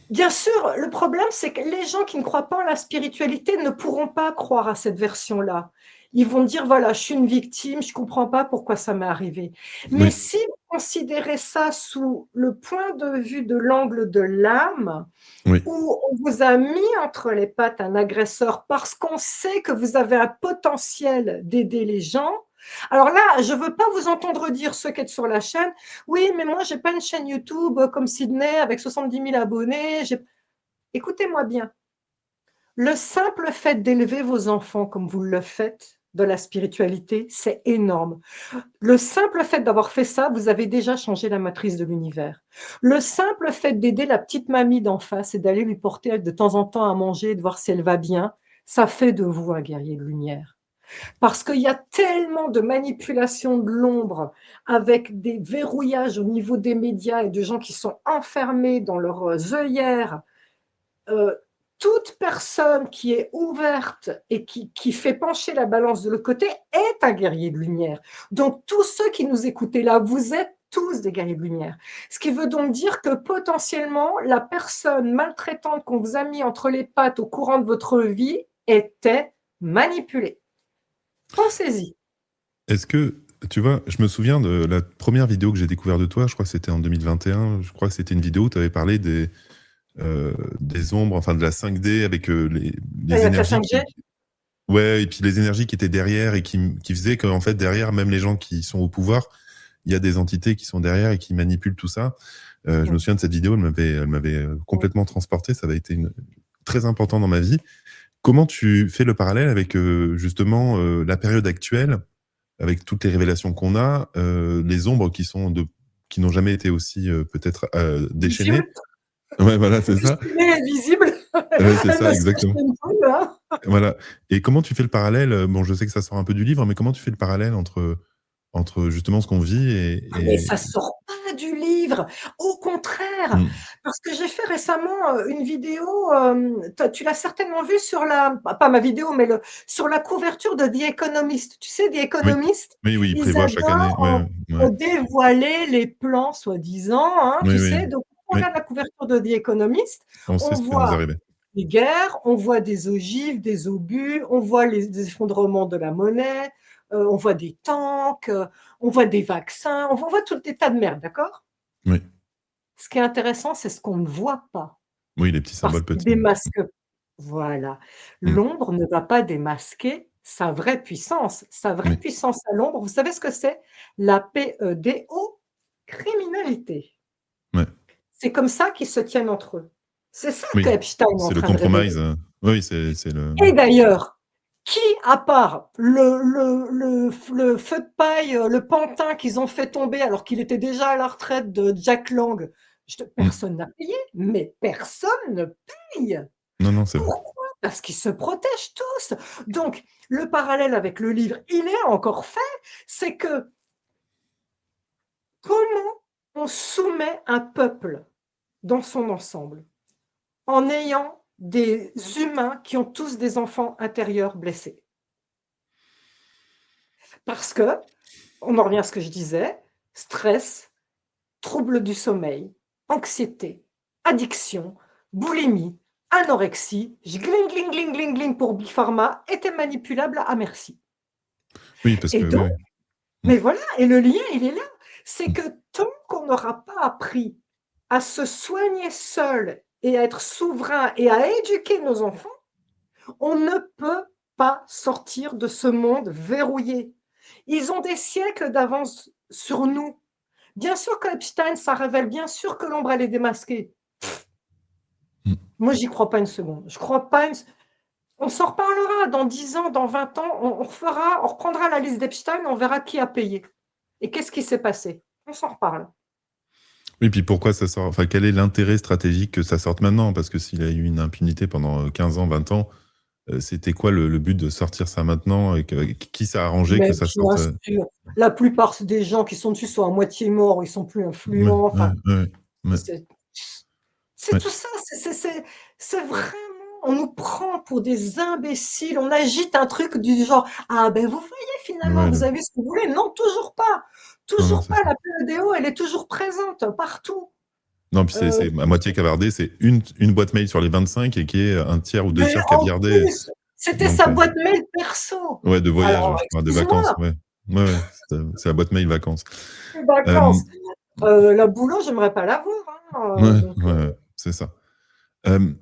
Bien sûr, le problème, c'est que les gens qui ne croient pas en la spiritualité ne pourront pas croire à cette version-là. Ils vont dire: «Voilà, je suis une victime, je comprends pas pourquoi ça m'est arrivé». Mais Oui, si vous considérez ça sous le point de vue de l'angle de l'âme, oui. où on vous a mis entre les pattes un agresseur parce qu'on sait que vous avez un potentiel d'aider les gens. Alors là, je veux pas vous entendre dire, ceux qui êtes sur la chaîne: «Oui, mais moi j'ai pas une chaîne YouTube, comme Sydney avec 70 000 abonnés, j'ai». Écoutez-moi bien, le simple fait d'élever vos enfants comme vous le faites, de la spiritualité, c'est énorme. Le simple fait d'avoir fait ça, vous avez déjà changé la matrice de l'univers. Le simple fait d'aider la petite mamie d'en face et d'aller lui porter de temps en temps à manger, de voir si elle va bien, ça fait de vous un guerrier de lumière. Parce qu'il y a tellement de manipulation de l'ombre avec des verrouillages au niveau des médias et de gens qui sont enfermés dans leurs œillères. euh, Toute personne qui est ouverte et qui fait pencher la balance de l'autre côté est un guerrier de lumière. Donc, tous ceux qui nous écoutez là, vous êtes tous des guerriers de lumière. Ce qui veut donc dire que potentiellement, la personne maltraitante qu'on vous a mis entre les pattes au courant de votre vie était manipulée. Pensez-y. Est-ce que, tu vois, je me souviens de la première vidéo que j'ai découvert de toi, je crois que c'était en 2021, je crois que c'était une vidéo où tu avais parlé des ombres, enfin de la 5D avec les Avec la énergies 5G. qui. Ouais, et puis les énergies qui étaient derrière et qui faisaient qu'en fait, derrière, même les gens qui sont au pouvoir, il y a des entités qui sont derrière et qui manipulent tout ça. Je me souviens de cette vidéo, elle m'avait complètement transporté, ça avait été très important dans ma vie. Comment tu fais le parallèle avec justement la période actuelle, avec toutes les révélations qu'on a, les ombres qui n'ont jamais été aussi peut-être déchaînées. Visible. Ouais, voilà, c'est ça. Destinée et visible. Ouais, c'est Elle ne ça, se cache exactement. même plus, hein. Voilà. Et comment tu fais le parallèle bon, je sais que ça sort un peu du livre, mais comment tu fais le parallèle entre justement ce qu'on vit Mais et. ça sort pas du livre, au contraire, Mmh. parce que j'ai fait récemment, une vidéo, tu l'as certainement vue sur la pas ma vidéo, mais sur la couverture de The Economist. Tu sais, The Oui. Economist, Oui, oui, il ils prévoit chaque année. Ouais, adorent, ouais. dévoiler les plans soi-disant, hein, Oui, tu oui. sais? Donc quand on Oui, regarde la couverture de The Economist, on sait on ce qui va nous voit arriver. des guerres, on voit des ogives, des obus, on voit les effondrements de la monnaie, on voit des tanks, on voit des vaccins, on voit tout des tas de merde, d'accord? Oui. Ce qui est intéressant, c'est ce qu'on ne voit pas, Oui, les petits parce symboles qu'il petits. démasque. Voilà. Mmh. L'ombre ne va pas démasquer sa vraie puissance. Sa vraie Oui. puissance à l'ombre, vous savez ce que c'est? La PEDO, criminalité. Ouais. C'est comme ça qu'ils se tiennent entre eux. C'est ça que Oui. Epstein est en C'est le train de révéler. compromise. Oui, c'est le. Et d'ailleurs, qui, à part le feu de paille, le pantin qu'ils ont fait tomber alors qu'il était déjà à la retraite, de Jack Lang, Mmh. personne n'a payé, mais personne ne paye. Non, non, c'est vrai. Pourquoi? Parce qu'ils se protègent tous. Donc, le parallèle avec le livre, il est encore fait, c'est que comment on soumet un peuple dans son ensemble en ayant des humains qui ont tous des enfants intérieurs blessés. Parce que, on en revient à ce que je disais, stress, troubles du sommeil, anxiété, addiction, boulimie, anorexie, gling, gling, gling, gling, gling pour Big Pharma, étaient manipulables à merci. Oui, parce Et que donc, oui, oui. mais voilà, et le lien, il est là. C'est Mmh. que tant qu'on n'aura pas appris à se soigner seul et à être souverain et à éduquer nos enfants, on ne peut pas sortir de ce monde verrouillé. Ils ont des siècles d'avance sur nous. Bien sûr que Epstein, ça révèle bien sûr que l'ombre, elle est démasquée. Mmh. Moi, j'y crois pas une seconde. Je crois pas une. On s'en reparlera dans 10 ans, dans 20 ans, on reprendra la liste d'Epstein, on verra qui a payé. Et qu'est-ce qui s'est passé? On s'en reparle. Oui, puis pourquoi ça sort, enfin, quel est l'intérêt stratégique que ça sorte maintenant? Parce que s'il a eu une impunité pendant 15 ans, 20 ans, c'était quoi le but de sortir ça maintenant et qui ça a arrangé que Mais ça sorte? bien sûr, la plupart des gens qui sont dessus sont à moitié morts, ils sont plus Ouais, influents. ouais, Enfin, ouais, ouais, c'est c'est ouais. tout ça. C'est vraiment. On nous prend pour des imbéciles. On agite un truc du genre: «Ah ben vous voyez finalement, Ouais, vous avez ce que vous voulez». Non, toujours pas. non, non, Toujours c'est pas. ça. La PEDO, elle est toujours présente partout. Non, puis Euh, c'est à moitié cavardé, c'est une boîte mail sur les 25 et qui est un tiers ou deux mais tiers en caviardé. plus, c'était Donc, sa boîte mail perso. ouais, de voyage, Alors, je crois, de vacances, excuse-moi, ouais. Ouais, ouais, c'est la boîte mail vacances. les Euh, vacances. La boulot, j'aimerais pas la voir, hein, ouais, donc, ouais, c'est ça. Euh,